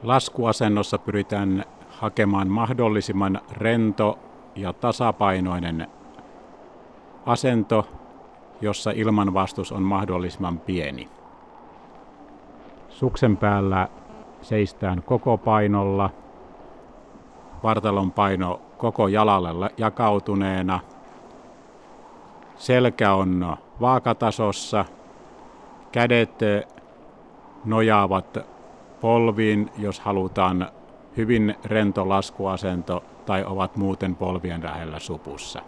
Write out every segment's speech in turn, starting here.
Laskuasennossa pyritään hakemaan mahdollisimman rento ja tasapainoinen asento, jossa ilmanvastus on mahdollisimman pieni. Suksen päällä seistään koko painolla, vartalon paino koko jalalle jakautuneena. Selkä on vaakatasossa, kädet nojaavat polviin, jos halutaan hyvin rento laskuasento tai ovat muuten polvien lähellä supussa.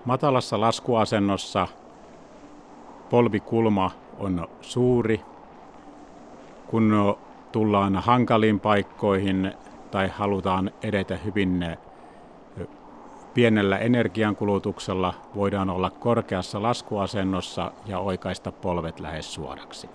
Matalassa laskuasennossa polvikulma on suuri. Kun tullaan hankaliin paikkoihin tai halutaan edetä hyvin pienellä energiankulutuksella, voidaan olla korkeassa laskuasennossa ja oikaista polvet lähes suoraksi.